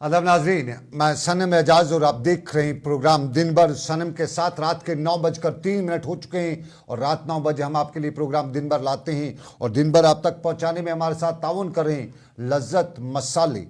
अदब नाजरीन, मैं सनम एजाज और आप देख रहे हैं प्रोग्राम दिन भर सनम के साथ। रात के 9:03 हो चुके हैं और रात 9 बजे हम आपके लिए प्रोग्राम दिन भर लाते हैं और दिन भर आप तक पहुंचाने में हमारे साथ ताउन कर रहे हैं लज्जत मसाले।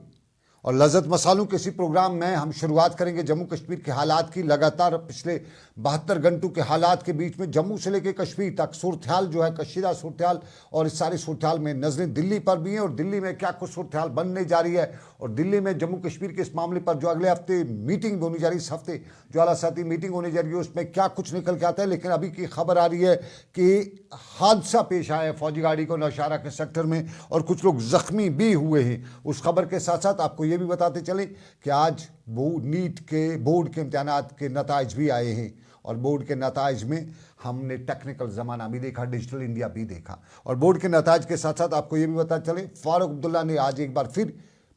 और लज्जत मसालों के इसी प्रोग्राम में हम शुरुआत करेंगे जम्मू कश्मीर के हालात की। लगातार पिछले 72 घंटों के हालात के बीच में जम्मू से लेकर कश्मीर तक सूरत हाल जो है, कशीदा सूरत हाल, और इस सारी सूरत हाल में नजरें दिल्ली पर भी हैं और दिल्ली में क्या कुछ सूरत हाल बनने जा रही है और दिल्ली में जम्मू कश्मीर के इस मामले पर जो अगले हफ्ते मीटिंग होने जा रही है, इस हफ्ते जो आला साथी मीटिंग होने जा रही है उसमें क्या कुछ निकल के आता है। लेकिन अभी की खबर आ रही है कि हादसा पेश आया है फौजी गाड़ी को नौशहरा के सेक्टर में और कुछ लोग जख्मी भी हुए हैं। उस खबर के साथ साथ आपको ये भी बताते चले कि आज नीट के बोर्ड के इम्तिहानात के नताइज भी आए हैं और बोर्ड के नताइज में हमने टेक्निकल ज़माना भी देखा, डिजिटल इंडिया भी देखा। और बोर्ड के नताइज के साथ साथ आपको ये भी पता चले फारूक अब्दुल्ला ने आज एक बार फिर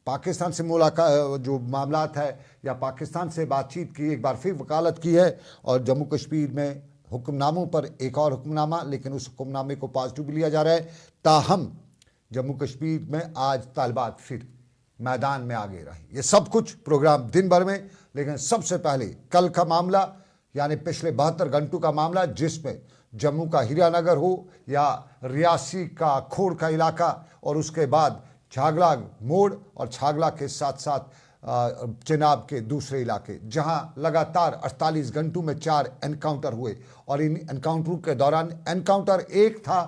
पाकिस्तान से मुलाकात, जो मामलात है या पाकिस्तान से बातचीत की, एक बार फिर वकालत की है और जम्मू कश्मीर में हुक्मनामों पर एक और हुक्मनामा, लेकिन उस हुक्मनामे को पॉजिटिव भी लिया जा रहा है। ताहम जम्मू कश्मीर में आज तालिबात फिर मैदान में आगे रही। ये सब कुछ प्रोग्राम दिन भर में, लेकिन सबसे पहले कल का मामला यानी पिछले 72 घंटों का मामला, जिसमें जम्मू का हीरानगर हो या रियासी का खोड़ का इलाका और उसके बाद छागला मोड़ और छागला के साथ साथ चिनाब के दूसरे इलाके, जहां लगातार 48 घंटों में 4 एनकाउंटर हुए और इन एनकाउंटरों के दौरान एनकाउंटर एक था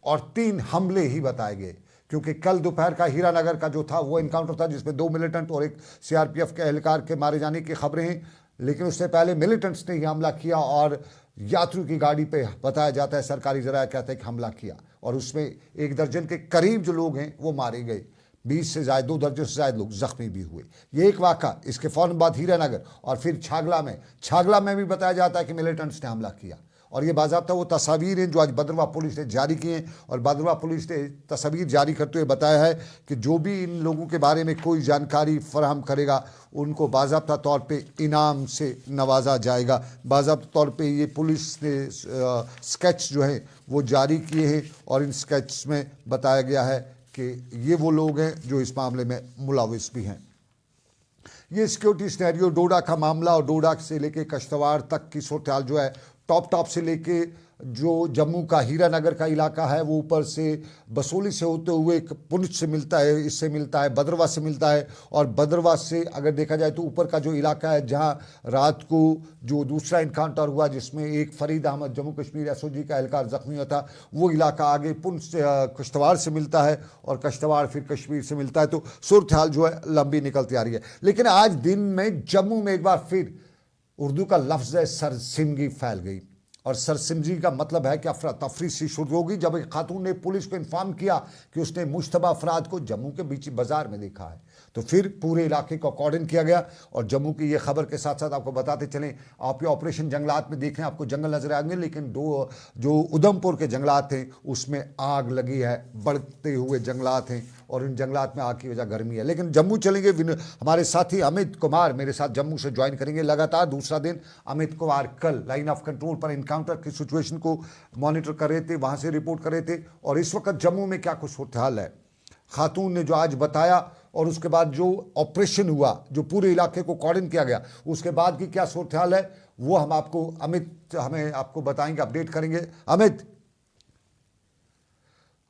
और 3 हमले ही बताए गए। क्योंकि कल दोपहर का हीरानगर का जो था वो एनकाउंटर था जिसमें 2 मिलिटेंट और एक सीआरपीएफ के एहलकार के मारे जाने की खबरें हैं, लेकिन उससे पहले मिलिटेंट्स ने ही हमला किया और यात्रियों की गाड़ी पे बताया जाता है, सरकारी जराया कहते हैं कि हमला किया और उसमें 1 दर्जन के करीब जो लोग हैं वो मारे गए, 20 से ज़्यादा 2 दर्जन से ज़्यादा लोग जख्मी भी हुए। ये एक वाक़ा। इसके फ़ौरन बाद हीरानगर और फिर छागला में भी बताया जाता है कि मिलिटेंट्स ने हमला किया और ये बाज़ाब्ता वो तस्वीर हैं जो आज भद्रवाह पुलिस ने जारी की हैं और भद्रवाह पुलिस ने तस्वीर जारी करते हुए बताया है कि जो भी इन लोगों के बारे में कोई जानकारी फराहम करेगा उनको बाज़ाब्ता तौर पे इनाम से नवाजा जाएगा। बाज़ाब्ता तौर पे ये पुलिस ने स्केच जो है वो जारी किए हैं और इन स्केच में बताया गया है कि ये वो लोग हैं जो इस मामले में मुलविस भी हैं। ये सिक्योरिटी सिनेरियो डोडा का मामला और डोडा से लेके कश्तवाड़ तक की सूरत हाल जो है, टॉप से लेके जो जम्मू का हीरानगर का इलाका है वो ऊपर से बसोली से होते हुए पुंछ से मिलता है, इससे मिलता है, भद्रवाह से मिलता है और भद्रवाह से अगर देखा जाए तो ऊपर का जो इलाका है जहां रात को जो दूसरा इनकाउंटर हुआ जिसमें एक फरीद अहमद जम्मू कश्मीर एसओजी का एहलकार जख्मी हुआ था, वो इलाका आगे पुंछ से कश्तवाड़ से मिलता है और कश्तवाड़ फिर कश्मीर से मिलता है। तो सूरत हाल जो है लंबी निकलती आ रही है। लेकिन आज दिन में जम्मू में एक बार फिर उर्दू का लफ्ज़ है सरसिमगी फैल गई और सरसिमगी का मतलब है कि अफरा तफरी से शुरू होगी जब एक खातून ने पुलिस को इन्फॉर्म किया कि उसने मुश्तबा अफराद को जम्मू के बीच बाजार में देखा है, तो फिर पूरे इलाके को कॉर्डन किया गया। और जम्मू की ये खबर के साथ साथ आपको बताते चलें, आप ये ऑपरेशन जंगलात में देख रहे हैं, आपको जंगल नजर आएंगे, लेकिन जो उधमपुर के जंगलात हैं उसमें आग लगी है, बढ़ते हुए जंगलात हैं और इन जंगलात में आग की वजह गर्मी है। लेकिन जम्मू चलेंगे, हमारे साथी अमित कुमार मेरे साथ जम्मू से ज्वाइन करेंगे। लगातार दूसरा दिन अमित कुमार कल लाइन ऑफ कंट्रोल पर इनकाउंटर की सिचुएशन को मॉनिटर कर रहे थे, वहाँ से रिपोर्ट कर रहे थे और इस वक्त जम्मू में क्या कुछ सूरत हाल है, खातून ने जो आज बताया और उसके बाद जो ऑपरेशन हुआ, जो पूरे इलाके को कॉर्डन किया गया, उसके बाद की क्या सूरत हाल है वो हम आपको हमें आपको बताएंगे, अपडेट करेंगे।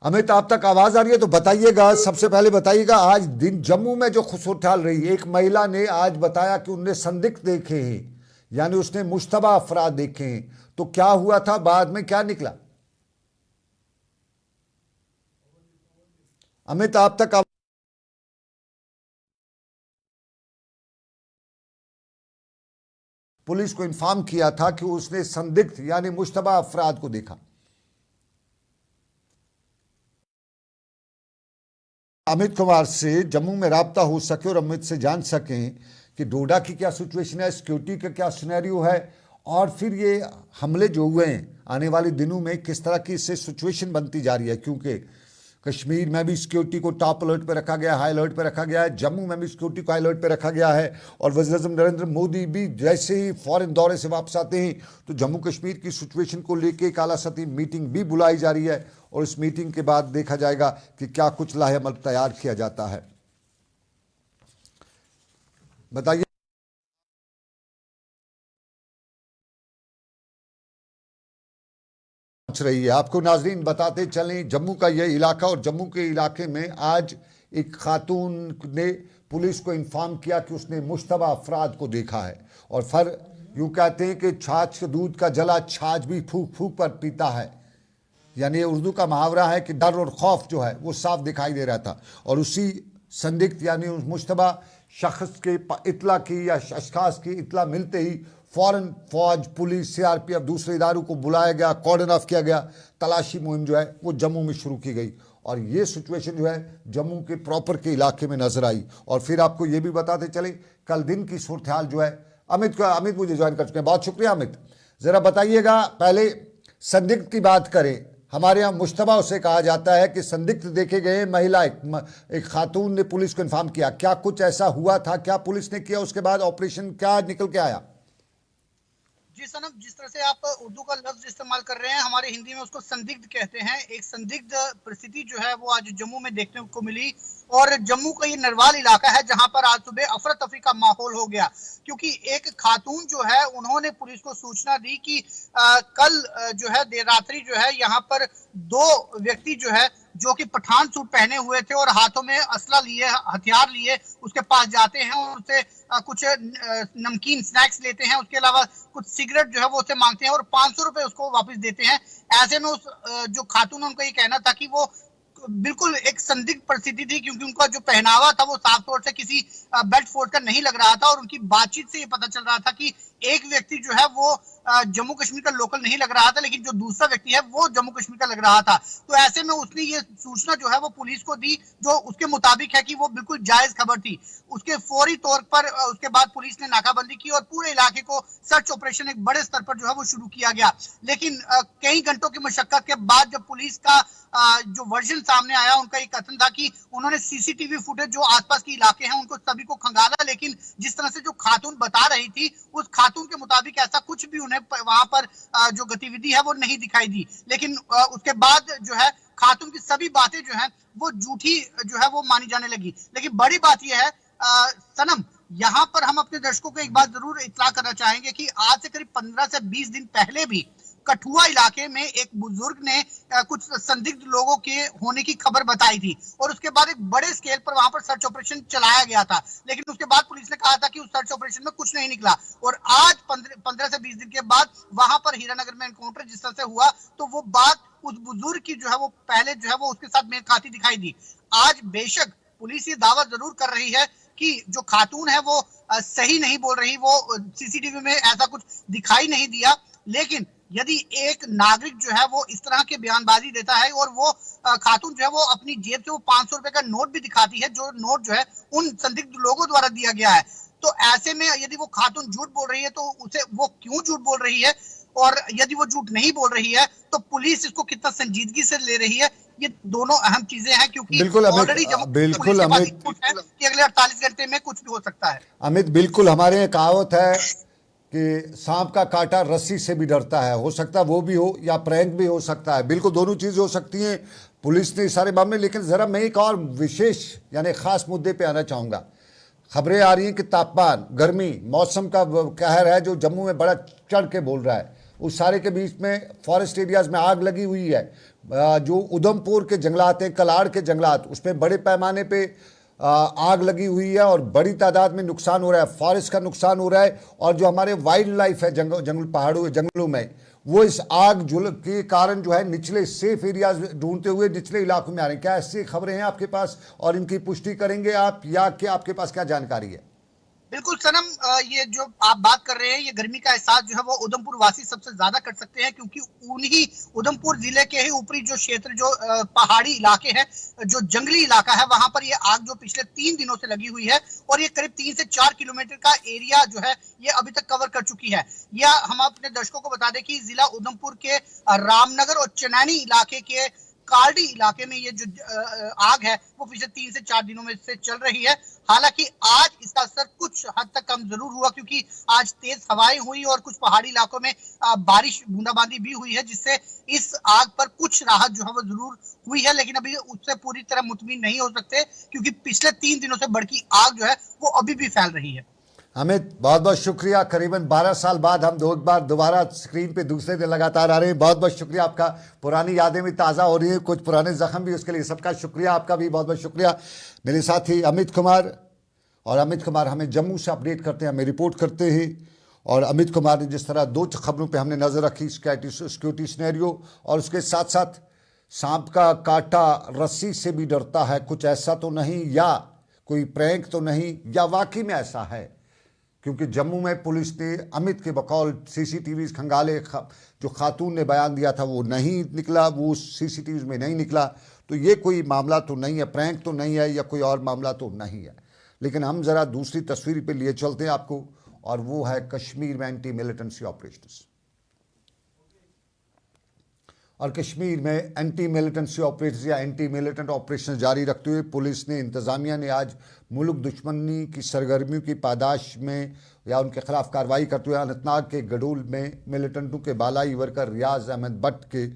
अमित आप तक आवाज आ रही है तो बताइएगा, सबसे पहले बताइएगा आज दिन जम्मू में जो सूरत हाल रही। एक महिला ने आज बताया कि उनने संदिग्ध देखे हैं, यानी उसने मुश्तबा अफराद देखे हैं, तो क्या हुआ था, बाद में क्या निकला? अमित आप तक पुलिस को इन्फॉर्म किया था कि उसने संदिग्ध यानी मुश्तबा अफराद को देखा। अमित कुमार से जम्मू में राब्ता हो सके और अमित से जान सकें कि डोडा की क्या सिचुएशन है, सिक्योरिटी का क्या सिनेरियो है और फिर ये हमले जो हुए हैं आने वाले दिनों में किस तरह की इससे सिचुएशन बनती जा रही है, क्योंकि कश्मीर में भी सिक्योरिटी को टॉप अलर्ट पे रखा गया है, हाई अलर्ट पे रखा गया है, जम्मू में भी सिक्योरिटी को हाई अलर्ट पे रखा गया है और वज़ीर-ए-आज़म नरेंद्र मोदी भी जैसे ही फॉरेन दौरे से वापस आते हैं तो जम्मू कश्मीर की सिचुएशन को लेकर एक आला सतही मीटिंग भी बुलाई जा रही है और इस मीटिंग के बाद देखा जाएगा कि क्या कुछ लाहे अमल तैयार किया जाता है। बताइए। पहुंच रही है आपको नाजरीन बताते चलें, जम्मू का यह इलाका और जम्मू के इलाके में आज एक खातून ने पुलिस को इन्फॉर्म किया कि उसने मुश्तबा अफराद को देखा है। और फिर यूं कहते हैं कि छाछ दूध का जला छाछ भी फूक फूक पर पीता है, यानी उर्दू का मुहावरा है कि डर और खौफ जो है वो साफ दिखाई दे रहा था। और उसी संदिग्ध यानी उस मुश्तबा शख्स के इतला की या अशखास की इतला मिलते ही फौरन फौज, पुलिस, सीआरपीएफ, दूसरे इदारों को बुलाया गया, कॉर्डन ऑफ किया गया, तलाशी मुहिम जो है वो जम्मू में शुरू की गई। और ये सिचुएशन जो है जम्मू के प्रॉपर के इलाके में नजर आई। और फिर आपको ये भी बताते चले कल दिन की सूरत हाल जो है। अमित मुझे ज्वाइन कर चुके हैं, बहुत शुक्रिया अमित। जरा बताइएगा, पहले संदिग्ध की बात करें। हमारे यहाँ मुश्तबा उसे कहा जाता है कि संदिग्ध देखे गए महिला एक खातून ने पुलिस को इन्फॉर्म किया। क्या कुछ ऐसा हुआ था? क्या पुलिस ने किया? उसके बाद ऑपरेशन क्या निकल के आया? जी सनम, जिस तरह से आप उर्दू का लफ्ज इस्तेमाल कर रहे हैं, हमारे हिंदी में उसको संदिग्ध कहते हैं। एक संदिग्ध परिस्थिति जो है वो आज जम्मू में देखने को मिली। और जम्मू का ये नरवाल इलाका है जहां पर आज सुबह अफरा तफरी का माहौल हो गया, क्योंकि एक खातून जो है उन्होंने पुलिस को सूचना दी कि कल जो है देर रात्रि जो है यहाँ पर दो व्यक्ति जो है जो कि पठान सूट पहने हुए थे और हाथों में असला लिए, हथियार लिए उसके पास जाते हैं और उससे कुछ नमकीन स्नैक्स लेते हैं। उसके अलावा कुछ सिगरेट जो है वो उससे मांगते हैं और 500 रुपए उसको वापस देते हैं। ऐसे में उस जो खातून, उनका ये कहना था कि वो बिल्कुल एक संदिग्ध परिस्थिति थी, क्योंकि उनका जो पहनावा था वो साफ तौर से किसी बेल्ट फोर्स का नहीं लग रहा था। और उनकी बातचीत से ये पता चल रहा था कि एक व्यक्ति जो है वो जम्मू कश्मीर का लोकल नहीं लग रहा था, लेकिन जो दूसरा व्यक्ति है वो जम्मू कश्मीर का लग रहा था। तो ऐसे में उसने ये सूचना जो है वो पुलिस को दी, जो उसके मुताबिक है कि वो बिल्कुल जायज खबर थी। उसके फौरी तौर पर उसके बाद पुलिस ने नाकाबंदी की और पूरे इलाके को सर्च ऑपरेशन एक बड़े स्तर पर जो है वो शुरू किया गया। लेकिन कई घंटों की मशक्कत के बाद जब पुलिस का जो वर्जन सामने आया, उनका एक कथन था कि उन्होंने सीसीटीवी फुटेज जो आसपास के इलाके हैं उनको सभी को खंगाला, लेकिन जिस तरह से जो खातून बता रही थी उस खातून के मुताबिक ऐसा कुछ भी उन्हें वहां पर जो गतिविधि है वो नहीं दिखाई दी। लेकिन उसके बाद जो है खातून की सभी बातें जो है वो झूठी जो है वो मानी जाने लगी। लेकिन बड़ी बात यह है सनम, यहाँ पर हम अपने दर्शकों को एक बात जरूर इत्तला करना चाहेंगे कि आज से करीब 15 से 20 दिन पहले भी कठुआ इलाके में एक बुजुर्ग ने कुछ संदिग्ध लोगों के होने की खबर बताई थी और उसके बाद एक बड़े स्केल पर वहां पर सर्च ऑपरेशन चलाया गया था। लेकिन उसके बाद पुलिस ने कहा था कि उस सर्च ऑपरेशन में कुछ नहीं निकला। और आज 15 से 20 दिन के बाद वहां पर हीरानगर में एनकाउंटर जिस तरह से हुआ, तो वो बात उस बुजुर्ग की जो है वो पहले जो है वो उसके साथ मेल खाती दिखाई दी। आज बेशक पुलिस ये दावा जरूर कर रही है कि जो खातून है वो सही नहीं बोल रही, वो सीसीटीवी में ऐसा कुछ दिखाई नहीं दिया। लेकिन यदि एक नागरिक जो है वो इस तरह के बयानबाजी देता है और वो खातून जो है वो अपनी जेब से वो 500 रुपए का नोट भी दिखाती है, जो नोट जो है उन संदिग्ध लोगों द्वारा दिया गया है, तो ऐसे में यदि वो खातून झूठ बोल रही है तो उसे वो क्यों झूठ बोल रही है, और यदि वो झूठ नहीं बोल रही है तो पुलिस इसको कितना संजीदगी से ले रही है। ये दोनों अहम चीजें हैं, क्योंकि ऑलरेडी बिल्कुल अमित, कि अगले 48 घंटे में कुछ भी हो सकता है। अमित बिल्कुल, हमारे यहाँ कहावत है कि सांप का काटा रस्सी से भी डरता है। हो सकता है वो भी हो या प्रैंक भी हो सकता है, बिल्कुल दोनों चीज़ें हो सकती हैं पुलिस ने सारे मामले। लेकिन ज़रा मैं एक और विशेष यानी ख़ास मुद्दे पे आना चाहूँगा। खबरें आ रही हैं कि तापमान, गर्मी, मौसम का कहर है जो जम्मू में बड़ा चढ़ के बोल रहा है। उस सारे के बीच में फॉरेस्ट एरियाज़ में आग लगी हुई है। जो उधमपुर के जंगलात हैं, कलाड़ के जंगलात, उसमें बड़े पैमाने पर आग लगी हुई है और बड़ी तादाद में नुकसान हो रहा है, फॉरेस्ट का नुकसान हो रहा है। और जो हमारे वाइल्ड लाइफ है जंगल पहाड़ों जंगलों में, वो इस आग के कारण जो है निचले सेफ एरियाज ढूंढते हुए निचले इलाकों में आ रहे हैं। क्या ऐसी खबरें हैं आपके पास और इनकी पुष्टि करेंगे आप, या क्या आपके पास क्या जानकारी है? बिल्कुल सनम, ये जो आप बात कर रहे हैं ये गर्मी का एहसास जो है वो उधमपुर वासी सबसे ज्यादा कर सकते हैं, क्योंकि उन्हीं उधमपुर जिले के ही ऊपरी जो क्षेत्र जो पहाड़ी इलाके हैं, जो जंगली इलाका है, वहां पर ये आग जो पिछले 3 दिनों से लगी हुई है और ये करीब 3 से 4 किलोमीटर का एरिया जो है ये अभी तक कवर कर चुकी है। यह हम अपने दर्शकों को बता दें कि जिला उधमपुर के रामनगर और चनैनी इलाके के कालडी इलाके में ये जो आग है वो पिछले 3 से 4 दिनों में से चल रही है। हालांकि आज इसका असर कुछ हद तक कम जरूर हुआ, क्योंकि आज तेज हवाएं हुई और कुछ पहाड़ी इलाकों में बारिश बूंदाबांदी भी हुई है, जिससे इस आग पर कुछ राहत जो है वो जरूर हुई है। लेकिन अभी उससे पूरी तरह मुतमिन नहीं हो सकते, क्योंकि पिछले 3 दिनों से भड़की आग जो है वो अभी भी फैल रही है। अमित, बहुत बहुत शुक्रिया। करीबन 12 साल बाद हम एक बार दोबारा स्क्रीन पे दूसरे दिन लगातार आ रहे हैं। बहुत बहुत शुक्रिया आपका। पुरानी यादें भी ताज़ा हो रही हैं, कुछ पुराने जख्म भी, उसके लिए सबका शुक्रिया। आपका भी बहुत बहुत शुक्रिया। मेरे साथी अमित कुमार, और अमित कुमार हमें जम्मू से अपडेट करते हैं, हमें रिपोर्ट करते हैं। और अमित कुमार ने जिस तरह दो खबरों पे हमने नज़र रखी, सिक्योरिटी सिनेरियो, और उसके साथ साथ सांप का काटा रस्सी से भी डरता है, कुछ ऐसा तो नहीं, या कोई प्रैंक तो नहीं, या वाकई में ऐसा है। क्योंकि जम्मू में पुलिस ने अमित के बकौल सीसीटीवी खंगाले, जो खातून ने बयान दिया था वो नहीं निकला, वो सीसीटीवी में नहीं निकला। तो ये कोई मामला तो नहीं है, प्रैंक तो नहीं है, या कोई और मामला तो नहीं है। लेकिन हम ज़रा दूसरी तस्वीर पे लिए चलते हैं आपको, और वो है कश्मीर में एंटी मिलिटेंसी ऑपरेशंस। और कश्मीर में एंटी मिलिटेंसी ऑपरेशन या एंटी मिलिटेंट ऑपरेशन जारी रखते हुए पुलिस ने, इंतज़ामिया ने आज मुल्क दुश्मनी की सरगर्मियों की पादाश में या उनके खिलाफ कार्रवाई करते हुए अनंतनाग के गडोल में मिलिटेंटों के बालाई वर्कर रियाज अहमद भट्ट के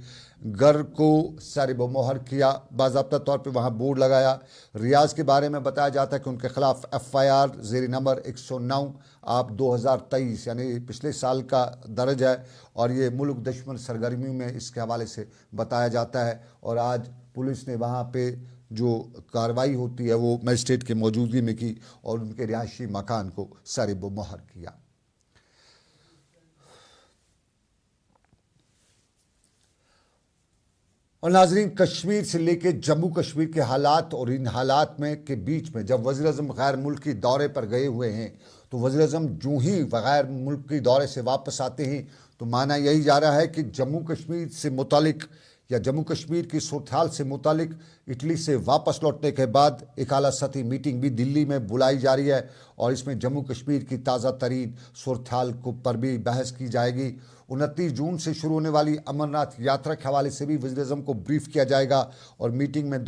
घर को सर-ए-मोहर किया। बाज़ाब्ता तौर पे वहाँ बोर्ड लगाया। रियाज के बारे में बताया जाता है कि उनके खिलाफ FIR ज़ेर नंबर 109 आप 2023 यानी पिछले साल का दर्ज है, और ये मुल्क दुश्मन सरगर्मियों में इसके हवाले से बताया जाता है। और आज पुलिस ने वहाँ पे जो कार्रवाई होती है वो मजिस्ट्रेट की मौजूदगी में की और उनके रिहायशी मकान को सर-ए-मोहर किया। और नाजरीन, कश्मीर से लेके जम्मू कश्मीर के हालात, और इन हालात में के बीच में जब वज़ीर-ए-आज़म गैर मुल्की दौरे पर गए हुए हैं, तो वज़ीर-ए-आज़म जो ही गैर मुल्की दौरे से वापस आते हैं तो माना यही जा रहा है कि जम्मू कश्मीर से मुतालिक या जम्मू कश्मीर की सूरत-हाल से मुतालिक इटली से वापस लौटने के बाद एक आला सतही मीटिंग भी दिल्ली में बुलाई जा रही है, और इसमें जम्मू कश्मीर की ताज़ा तरीन सूरत-हाल को पर भी बहस की जाएगी। 29 जून से शुरू होने वाली अमरनाथ यात्रा के हवाले से भी वज़ीर-ए-आज़म को ब्रीफ किया जाएगा। और मीटिंग में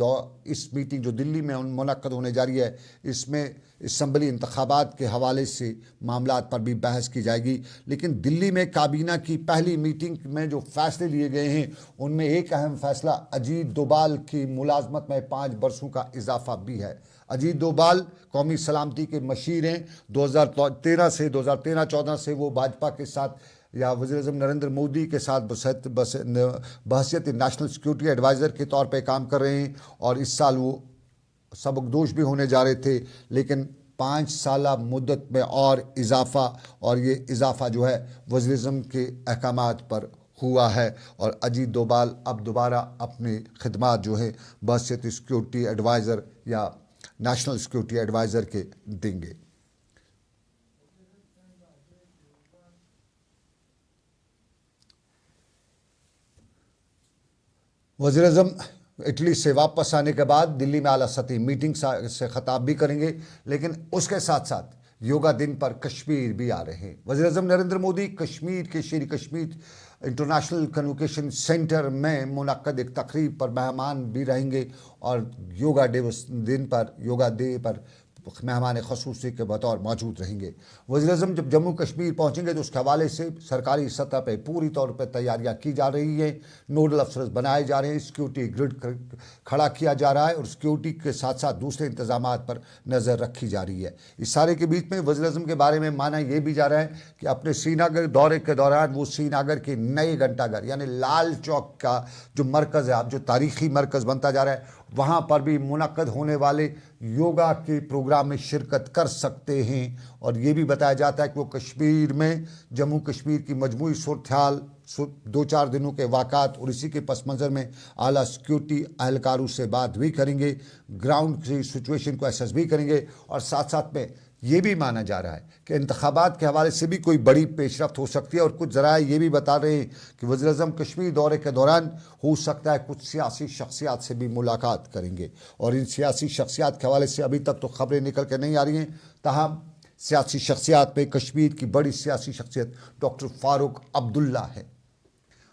इस मीटिंग जो दिल्ली में मुनक्कद होने जा रही है, इसमें असम्बली इंतखाबात के हवाले से मामलात पर भी बहस की जाएगी। लेकिन दिल्ली में काबीना की पहली मीटिंग में जो फैसले लिए गए हैं, उनमें एक अहम फैसला अजीत डोभाल की मुलाजमत में 5 बरसों का इजाफा भी है। अजीत डोभाल कौमी सलामती के मशीर हैं। 2013-14 से वो भाजपा के साथ या वज़ीर-ए-आज़म नरेंद्र मोदी के साथ बहसियत नेशनल सिक्योरिटी एडवाइज़र के तौर पे काम कर रहे हैं, और इस साल वो सबकदोश भी होने जा रहे थे। लेकिन 5 साला मुद्दत में और इजाफा, और ये इजाफा जो है वज़ीर-ए-आज़म के अहकामात पर हुआ है। और अजीत डोभाल अब दोबारा अपनी खिदमात जो है बहसियत सिक्योरिटी एडवाइज़र या नेशनल सिक्योरिटी एडवाइज़र के देंगे। वज़ीर-ए-आज़म इटली से वापस आने के बाद दिल्ली में आला सतही मीटिंग से खिताब भी करेंगे, लेकिन उसके साथ साथ योगा दिन पर कश्मीर भी आ रहे हैं। वज़ीर-ए-आज़म नरेंद्र मोदी कश्मीर के शेर कश्मीर इंटरनेशनल कन्वोकेशन सेंटर में मुनक्कद एक तकरीब पर मेहमान भी रहेंगे, और योगा डे पर मेहमान खसूसी के बतौर मौजूद रहेंगे। वज़ीर-ए-आज़म जब जम्मू कश्मीर पहुँचेंगे तो उसके हवाले से सरकारी सतह पर पूरी तौर पर तैयारियाँ की जा रही हैं। नोडल अफसर बनाए जा रहे हैं, सिक्योरिटी ग्रिड खड़ा किया जा रहा है, और सिक्योरिटी के साथ साथ दूसरे इंतजामात पर नज़र रखी जा रही है। इस सारे के बीच में वज़ीर-ए-आज़म के बारे में माना यह भी जा रहा है कि अपने श्रीनगर दौरे के दौरान वो श्रीनगर के नए घंटाघर यानी लाल चौक का जो मरकज़ है, अब जो तारीख़ी मरकज़ बनता जा रहा है, वहाँ पर भी मुनक्कद होने वाले योगा के प्रोग्राम में शिरकत कर सकते हैं। और ये भी बताया जाता है कि वो कश्मीर में जम्मू कश्मीर की मजमूई सूरत-हाल 2-4 दिनों के वाक़ात और इसी के पस मंज़र में आला सिक्योरिटी अहलकारों से बात भी करेंगे, ग्राउंड की सिचुएशन को असेस भी करेंगे। और साथ साथ में ये भी माना जा रहा है कि इंतखाबात के हवाले से भी कोई बड़ी पेशरफ्त हो सकती है, और कुछ ज़राए ये भी बता रहे हैं कि वज़ीर-ए-आज़म कश्मीर दौरे के दौरान हो सकता है कुछ सियासी शख्सियात से भी मुलाकात करेंगे। और इन सियासी शख्सियात के हवाले से अभी तक तो खबरें निकल कर नहीं आ रही हैं, ताहम सियासी शख्सियात में कश्मीर की बड़ी सियासी शख्सियत डॉक्टर फ़ारूक अब्दुल्ला है।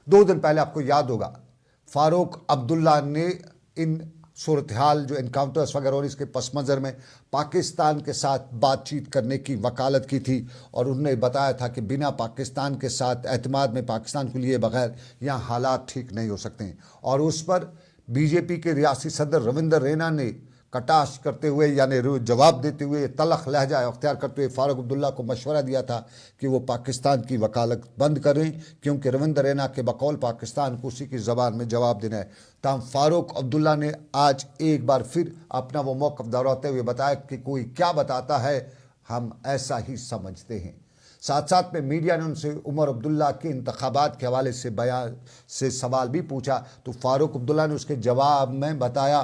2 दिन पहले आपको याद होगा, फ़ारूक अब्दुल्ला ने इन सूरत हाल जो इनकाउंटर्स वगैरह और इसके पस मंज़र में पाकिस्तान के साथ बातचीत करने की वकालत की थी, और उन्होंने बताया था कि बिना पाकिस्तान के साथ एतमाद में पाकिस्तान को लिए बगैर यहाँ हालात ठीक नहीं हो सकते हैं। और उस पर बीजेपी के रियासी सदर रविंदर रैना ने कटाक्ष करते हुए यानी जवाब देते हुए तलख लहजा अख्तियार करते हुए फारूक अब्दुल्ला को मशवरा दिया था कि वो पाकिस्तान की वकालत बंद करें, क्योंकि रविंद्र रैना के बकौल पाकिस्तान को उसी की ज़बान में जवाब देना है। तमाम फारूक अब्दुल्ला ने आज एक बार फिर अपना वो मौक़िफ़ दोहराते हुए बताया कि कोई क्या बताता है हम ऐसा ही समझते हैं। साथ साथ में मीडिया ने उनसे उमर अब्दुल्ला के इंतखाबात के हवाले से बयान से सवाल भी पूछा, तो फारूक अब्दुल्ला ने उसके जवाब में बताया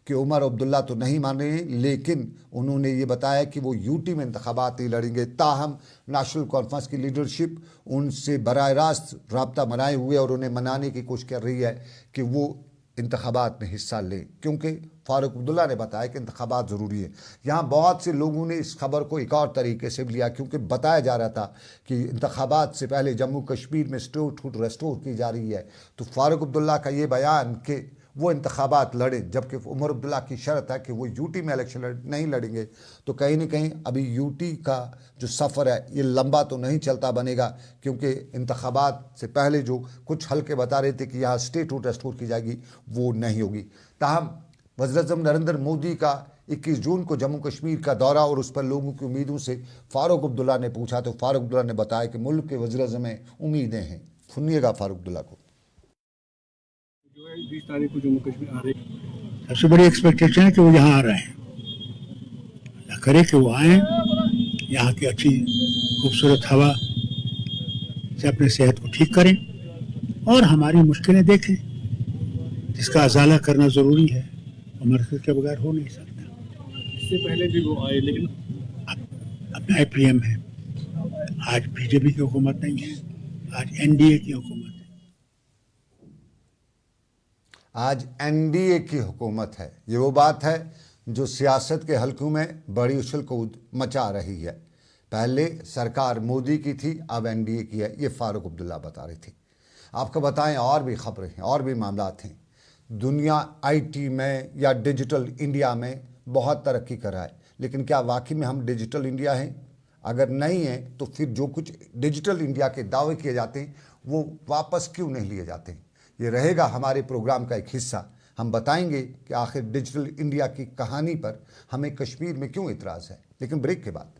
कि उमर अब्दुल्ला तो नहीं मान रहे हैं, लेकिन उन्होंने ये बताया कि वो यूटी में इंतखाबात नहीं लड़ेंगे। ताहम नेशनल कॉन्फ्रेंस की लीडरशिप उनसे बराह रास्त रब्ता बनाए हुए और उन्हें मनाने की कोशिश कर रही है कि वो इंतखाबात में हिस्सा लें, क्योंकि फारूक अब्दुल्ला ने बताया कि इंतखाबात ज़रूरी है। यहाँ बहुत से लोगों ने इस खबर को एक और तरीके से लिया, क्योंकि बताया जा रहा था कि इंतखाबात से पहले जम्मू कश्मीर में स्टेटहुड रेस्टोर की जा रही है। तो फारूक अब्दुल्ला का ये बयान कि वो इंतखाबात लड़ें, जबकि उमर अब्दुल्ला की शर्त है कि वो यूटी में इलेक्शन नहीं लड़ेंगे, तो कहीं ना कहीं अभी यूटी का जो सफ़र है ये लंबा तो नहीं चलता बनेगा, क्योंकि इंतखाबात से पहले जो कुछ हल्के बता रहे थे कि यहाँ स्टेटहुड रेस्टोर की जाएगी वो नहीं होगी। ताहम वज़ीर-ए-आज़म नरेंद्र मोदी का 21 जून को जम्मू कश्मीर का दौरा और उस पर लोगों की उम्मीदों से फारूक अब्दुल्ला ने पूछा, तो फारूक अब्दुल्ला ने बताया कि मुल्क के वज़ीर-ए-आज़म में उम्मीदें हैं। सुनिएगा फारूक अब्दुल्ला को। 20 तारीख को जम्मू कश्मीर आ रहे हैं, सबसे बड़ी एक्सपेक्टेशन है कि वो यहाँ आ रहे हैं। अल्लाह करे कि वो आए, यहाँ की अच्छी खूबसूरत हवा से अपने सेहत को ठीक करें और हमारी मुश्किलें देखें, जिसका अजाला करना ज़रूरी है, मरकज़ के बगैर हो नहीं सकता। इससे पहले भी वो आए, लेकिन अब नए पीएम है। आज बीजेपी की हुकूमत नहीं है, आज एनडीए की हुकूमत है। आज एनडीए की हुकूमत है। ये वो बात है जो सियासत के हलकों में बड़ी उछल कूद मचा रही है। पहले सरकार मोदी की थी, अब एनडीए की है। ये फारूक अब्दुल्ला बता रहे थे। आपको बताएं और भी खबरें हैं, और भी मामलात हैं। दुनिया आईटी में या डिजिटल इंडिया में बहुत तरक्की कर रहा है, लेकिन क्या वाकई में हम डिजिटल इंडिया हैं? अगर नहीं है तो फिर जो कुछ डिजिटल इंडिया के दावे किए जाते हैं वो वापस क्यों नहीं लिए जाते हैं? ये रहेगा हमारे प्रोग्राम का एक हिस्सा। हम बताएंगे कि आखिर डिजिटल इंडिया की कहानी पर हमें कश्मीर में क्यों इतराज़ है, लेकिन ब्रेक के बाद।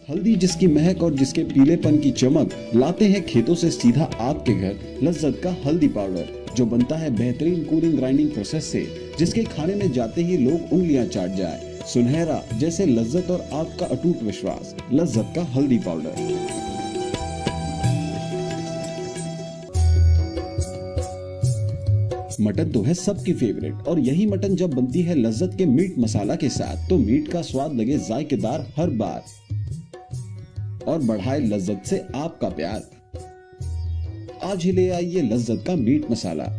हल्दी जिसकी महक और जिसके पीलेपन की चमक लाते हैं खेतों से सीधा आपके घर लज्जत का हल्दी पाउडर, जो बनता है बेहतरीन कूलिंग ग्राइंडिंग प्रोसेस से, जिसके खाने में जाते ही लोग उंगलियां चाट जाए। सुनहरा जैसे लज्जत और आपका अटूट विश्वास, लज्जत का हल्दी पाउडर। मटन तो है सबकी फेवरेट, और यही मटन जब बनती है लज्जत के मीट मसाला के साथ, तो मीट का स्वाद लगे जायकेदार हर बार और बढ़ाए लज्जत से आपका प्यार। आज ही ले आइए लज्जत का मीट मसाला।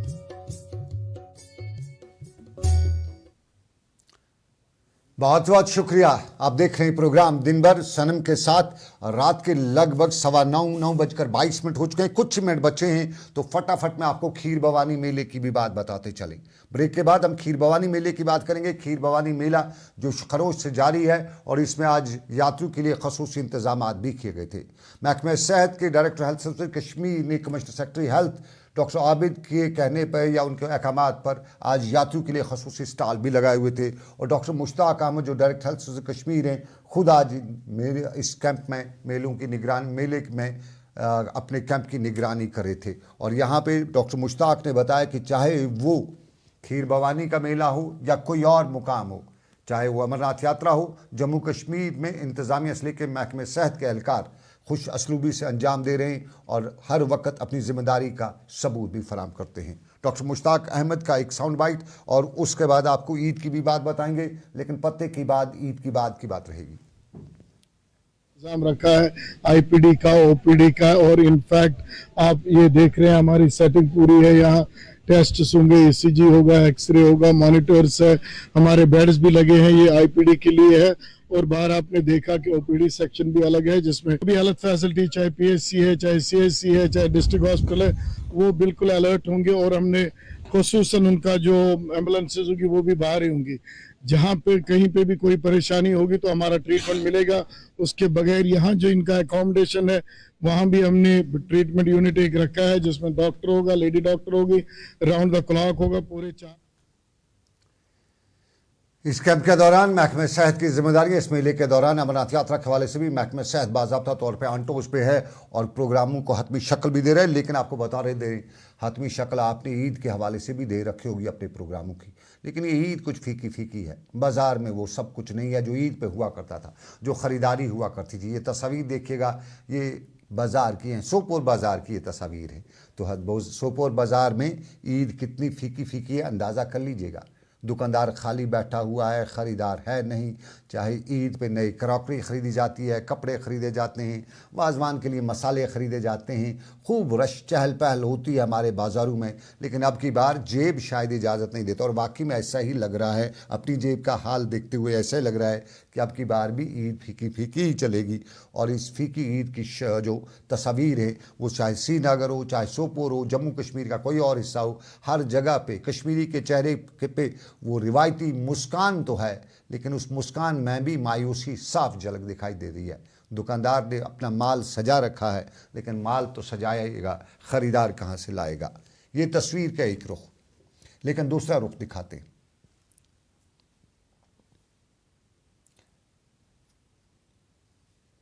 बहुत बहुत शुक्रिया। आप देख रहे हैं प्रोग्राम दिन भर सनम के साथ। रात के लगभग 9:22 हो चुके हैं, कुछ मिनट बचे हैं, तो फटाफट मैं आपको खीर भवानी मेले की भी बात बताते चलें। ब्रेक के बाद हम खीर भवानी मेले की बात करेंगे। खीर भवानी मेला जो खरोश से जारी है और इसमें आज यात्रियों के लिए खसूसी इंतजाम भी किए गए थे। महकमे सेहत के डायरेक्टर हेल्थ सर्विस कश्मीर ने commissioner secretary health doctor Abid के कहने पर या उनके अहकामात पर आज यात्रियों के लिए खसूसी स्टॉल भी लगाए हुए थे, और डॉक्टर मुश्ताक अहमद जो डायरेक्टर हेल्थ सर्विस कश्मीर हैं खुद आज मेरे इस कैंप में मेलों की निगरानी मेले में अपने कैंप की निगरानी कर रहे थे। और यहाँ पे डॉक्टर मुश्ताक ने बताया कि चाहे वो खीर भवानी का मेला हो या कोई और मुकाम हो, चाहे वो अमरनाथ यात्रा हो, जम्मू कश्मीर में इंतज़ामिया से लेकर महकमे सेहत के एहलकार खुश असलूबी से अंजाम दे रहे हैं और हर वक्त अपनी जिम्मेदारी का सबूत भी फराम करते हैं। डॉक्टर मुश्ताक अहमद का एक साउंड बाइट और उसके बाद आपको ईद की भी बात बताएंगे, लेकिन पत्ते की बात ईद की बात रहेगी। इंतजाम रखा है आईपीडी का, ओपीडी का, और इनफैक्ट आप ये देख रहे हैं हमारी सेटिंग पूरी है। यहाँ टेस्ट होंगे, ईसीजी होगा, एक्सरे होगा, मॉनिटर्स है, हमारे बेड्स भी लगे हैं, ये आईपीडी के लिए है। और बाहर आपने देखा कि ओपीडी सेक्शन भी अलग है, जिसमें भी हेल्थ फैसिलिटी चाहे पीएचसी है, चाहे सीएचसी है, चाहे डिस्ट्रिक्ट हॉस्पिटल है, वो बिल्कुल अलर्ट होंगे। और हमने खसूसन उनका जो एम्बुलेंसेज होगी वो भी बाहर ही होंगी। जहाँ पे कहीं पे भी कोई परेशानी होगी तो हमारा ट्रीटमेंट मिलेगा। उसके बगैर यहाँ जो इनका एकोमोडेशन है वहाँ भी हमने ट्रीटमेंट यूनिट एक रखा है जिसमें डॉक्टर होगा, लेडी डॉक्टर होगी, राउंड द क्लॉक होगा पूरे 4। इस कैंप के दौरान महकमे सेहत की जिम्मेदारी है। इस मेले के दौरान अमरनाथ यात्रा के हवाले से भी महकमे सेहत बाज़ाब्ता तौर पे अंटोज पे है और प्रोग्रामों को हतमी शक्ल भी दे रहे हैं। लेकिन आपको बता रहे दे हतमी शक्ल आपने ईद के हवाले से भी दे रखी होगी अपने प्रोग्रामों की, लेकिन ये ईद कुछ फीकी फीकी है। बाज़ार में वो सब कुछ नहीं है जो ईद पे हुआ करता था, जो ख़रीदारी हुआ करती थी। ये तस्वीर देखिएगा, ये बाज़ार की हैं, सोपोर बाज़ार की ये तस्वीर है। तो सोपोर बाज़ार में ईद कितनी फीकी फीकी है अंदाज़ा कर लीजिएगा। दुकानदार खाली बैठा हुआ है, ख़रीदार है नहीं। चाहे ईद पे नई क्रॉकरी ख़रीदी जाती है, कपड़े ख़रीदे जाते हैं, वाजवान के लिए मसाले ख़रीदे जाते हैं, खूब रश चहल पहल होती है हमारे बाज़ारों में। लेकिन अब की बार जेब शायद इजाज़त नहीं देता और वाकई में ऐसा ही लग रहा है। अपनी जेब का हाल देखते हुए ऐसा लग रहा है कि अब की बार भी ईद फीकी फीकी ही चलेगी। और इस फीकी ईद की जो तस्वीर है वो चाहे श्रीनगर हो, चाहे सोपोर हो, जम्मू कश्मीर का कोई और हिस्सा हो, हर जगह पे कश्मीरी के चेहरे पे वो रिवायती मुस्कान तो है, लेकिन उस मुस्कान में भी मायूसी साफ झलक दिखाई दे रही है। दुकानदार ने अपना माल सजा रखा है, लेकिन माल तो सजाएगा, ख़रीदार कहाँ से लाएगा। ये तस्वीर का एक रुख, लेकिन दूसरा रुख दिखाते हैं।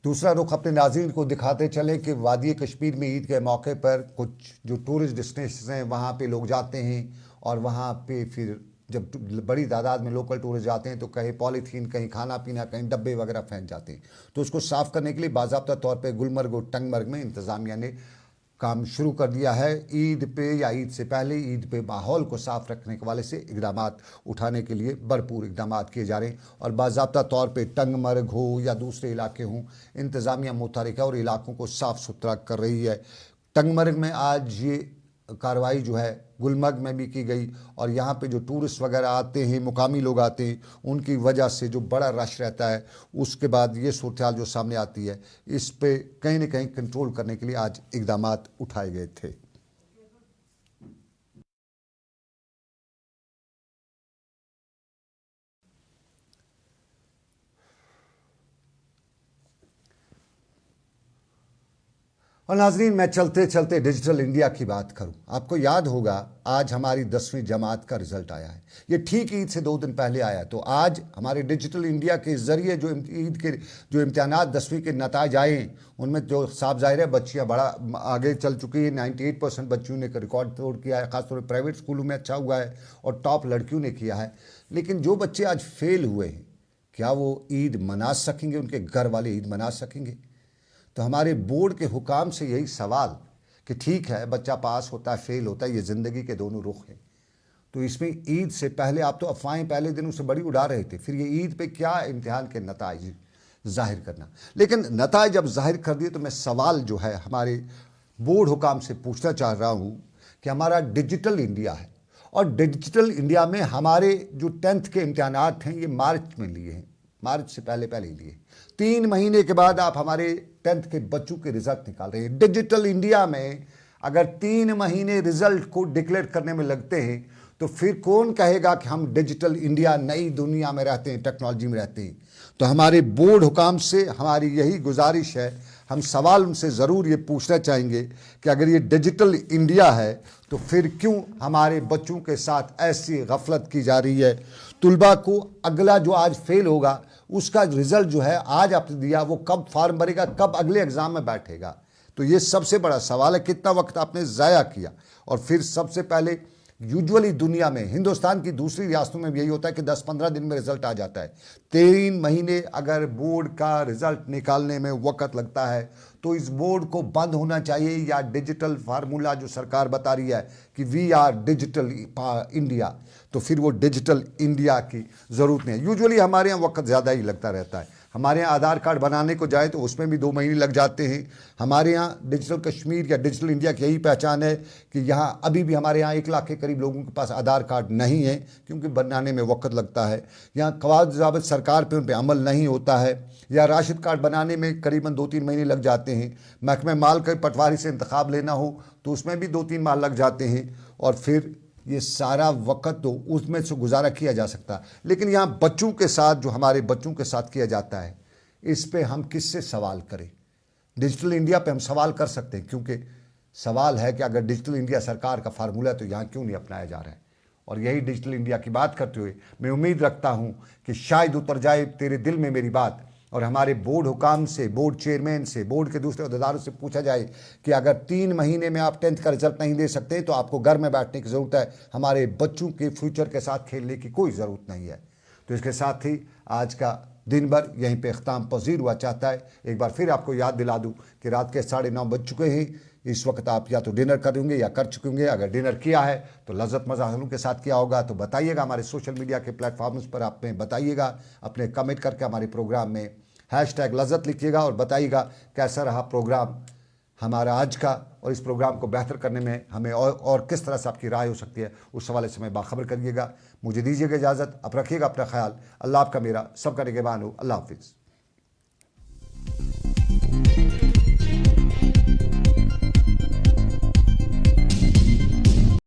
दूसरा रुख अपने नाज़रीन को दिखाते चले कि वादी कश्मीर में ईद के मौके पर कुछ जो टूरिस्ट डेस्टिनेशन हैं वहाँ पे लोग जाते हैं और वहाँ पे फिर जब बड़ी तादाद में लोकल टूरिस्ट जाते हैं तो कहीं पॉलीथीन, कहीं खाना पीना, कहीं डब्बे वगैरह फेंक जाते हैं। तो उसको साफ़ करने के लिए बाज़ाब्ता तौर पे गुलमर्ग और टंगमर्ग में इंतज़ामिया ने काम शुरू कर दिया है। ईद पे या ईद से पहले ईद पे माहौल को साफ़ रखने के वाले से इक़दाम उठाने के लिए भरपूर इक़दाम किए जा रहे हैं। और बाज़ाब्ता तौर पे टंगमर्ग हो या दूसरे इलाके हों, इंतज़ामिया मुतहरिक है और इलाकों को साफ़ सुथरा कर रही है। टंगमर्ग में आज ये कार्रवाई जो है गुलमर्ग में भी की गई और यहाँ पे जो टूरिस्ट वगैरह आते हैं, मुकामी लोग आते हैं, उनकी वजह से जो बड़ा रश रहता है, उसके बाद ये सूरत जो सामने आती है, इस पे कहीं न कहीं कंट्रोल करने के लिए आज इक़दाम उठाए गए थे। और नाजरीन, मैं चलते चलते डिजिटल इंडिया की बात करूं। आपको याद होगा आज हमारी 10वीं जमात का रिज़ल्ट आया है। ये ठीक ईद से 2 दिन पहले आया। तो आज हमारे डिजिटल इंडिया के ज़रिए जो ईद के जो इम्तिहानात 10वीं के नताज आए हैं, उनमें जो साफ ज़ाहिर है बच्चियाँ बड़ा आगे चल चुकी हैं। 98% बच्चियों ने रिकॉर्ड तोड़ किया है। ख़ासतौर पर प्राइवेट स्कूलों में अच्छा हुआ है और टॉप लड़कियों ने किया है। लेकिन जो बच्चे आज फेल हुए हैं, क्या वो ईद मना सकेंगे? उनके घर वाले ईद मना सकेंगे? तो हमारे बोर्ड के हुकाम से यही सवाल कि ठीक है, बच्चा पास होता है, फेल होता है, ये ज़िंदगी के दोनों रुख हैं। तो इसमें ईद से पहले आप तो अफवाहें पहले दिन उससे बड़ी उड़ा रहे थे, फिर ये ईद पे क्या इम्तिहान के नताइज जाहिर करना। लेकिन नताइज जब जाहिर कर दिए तो मैं सवाल जो है हमारे बोर्ड हुकाम से पूछना चाह रहा हूँ कि हमारा डिजिटल इंडिया है और डिजिटल इंडिया में हमारे जो 10th के इम्तिहानात हैं ये मार्च में लिए हैं, मार्च से पहले लिए। 3 महीने के बाद आप हमारे 10th के बच्चों के रिजल्ट निकाल रहे हैं। डिजिटल इंडिया में अगर 3 महीने रिजल्ट को डिक्लेयर करने में लगते हैं तो फिर कौन कहेगा कि हम डिजिटल इंडिया नई दुनिया में रहते हैं, टेक्नोलॉजी में रहते हैं। तो हमारे बोर्ड हुकाम से हमारी यही गुजारिश है, हम सवाल उनसे ज़रूर ये पूछना चाहेंगे कि अगर ये डिजिटल इंडिया है तो फिर क्यों हमारे बच्चों के साथ ऐसी गफलत की जा रही है। तुलबा को अगला जो आज फेल होगा उसका रिज़ल्ट जो है आज आपने दिया, वो कब फॉर्म भरेगा, कब अगले एग्ज़ाम में बैठेगा। तो ये सबसे बड़ा सवाल है, कितना वक्त आपने ज़ाया किया। और फिर सबसे पहले यूजुअली दुनिया में, हिंदुस्तान की दूसरी रियासतों में भी यही होता है कि 10-15 दिन में रिज़ल्ट आ जाता है। 3 महीने अगर बोर्ड का रिज़ल्ट निकालने में वक्त लगता है तो इस बोर्ड को बंद होना चाहिए या डिजिटल फार्मूला जो सरकार बता रही है कि वी आर डिजिटल इंडिया, तो फिर वो डिजिटल इंडिया की ज़रूरत नहीं है। यूजुअली हमारे यहाँ वक्त ज़्यादा ही लगता रहता है। हमारे यहाँ आधार कार्ड बनाने को जाए तो उसमें भी 2 महीने लग जाते हैं। हमारे यहाँ डिजिटल कश्मीर या डिजिटल इंडिया की यही पहचान है कि यहाँ अभी भी हमारे यहाँ 1 लाख के करीब लोगों के पास आधार कार्ड नहीं है, क्योंकि बनाने में वक्त लगता है। यहाँ कवायद ज़ाबित सरकार पे उन पर अमल नहीं होता है, या राशिद कार्ड बनाने में करीबन 2-3 महीने लग जाते हैं। महकमे माल के पटवारी से इंतखाब लेना हो तो उसमें भी 2-3 माह लग जाते हैं। और फिर ये सारा वक्त तो उसमें से गुजारा किया जा सकता, लेकिन यहाँ बच्चों के साथ जो हमारे बच्चों के साथ किया जाता है, इस पे हम किससे सवाल करें? डिजिटल इंडिया पे हम सवाल कर सकते हैं, क्योंकि सवाल है कि अगर डिजिटल इंडिया सरकार का फार्मूला है तो यहाँ क्यों नहीं अपनाया जा रहा है। और यही डिजिटल इंडिया की बात करते हुए मैं उम्मीद रखता हूँ कि शायद उतर जाए तेरे दिल में मेरी बात, और हमारे बोर्ड हुकाम से, बोर्ड चेयरमैन से, बोर्ड के दूसरे अहदेदारों से पूछा जाए कि अगर 3 महीने में आप 10th का रिजल्ट नहीं दे सकते तो आपको घर में बैठने की ज़रूरत है, हमारे बच्चों के फ्यूचर के साथ खेलने की कोई ज़रूरत नहीं है। तो इसके साथ ही आज का दिन भर यहीं पे अख्ताम पजीर हुआ चाहता है। एक बार फिर आपको याद दिला दूं कि रात के 9:30 बज चुके हैं। इस वक्त आप या तो डिनर करेंगे या कर चुके होंगे। अगर डिनर किया है तो लज़्ज़त मज़ा हज़रों के साथ किया होगा, तो बताइएगा हमारे सोशल मीडिया के प्लेटफॉर्म्स पर, आप में बताइएगा अपने कमेंट करके हमारे प्रोग्राम में #लज़्ज़त लिखिएगा और बताइएगा कैसा रहा प्रोग्राम हमारा आज का, और इस प्रोग्राम को बेहतर करने में हमें और किस तरह से आपकी राय हो सकती है, उस हवाले से हमें बाखबर करिएगा। मुझे दीजिएगा इजाज़त, अब रखिएगा अपना ख्याल। अल्लाह आपका मेरा सबका निगहबान हो। अल्लाह हाफिज़।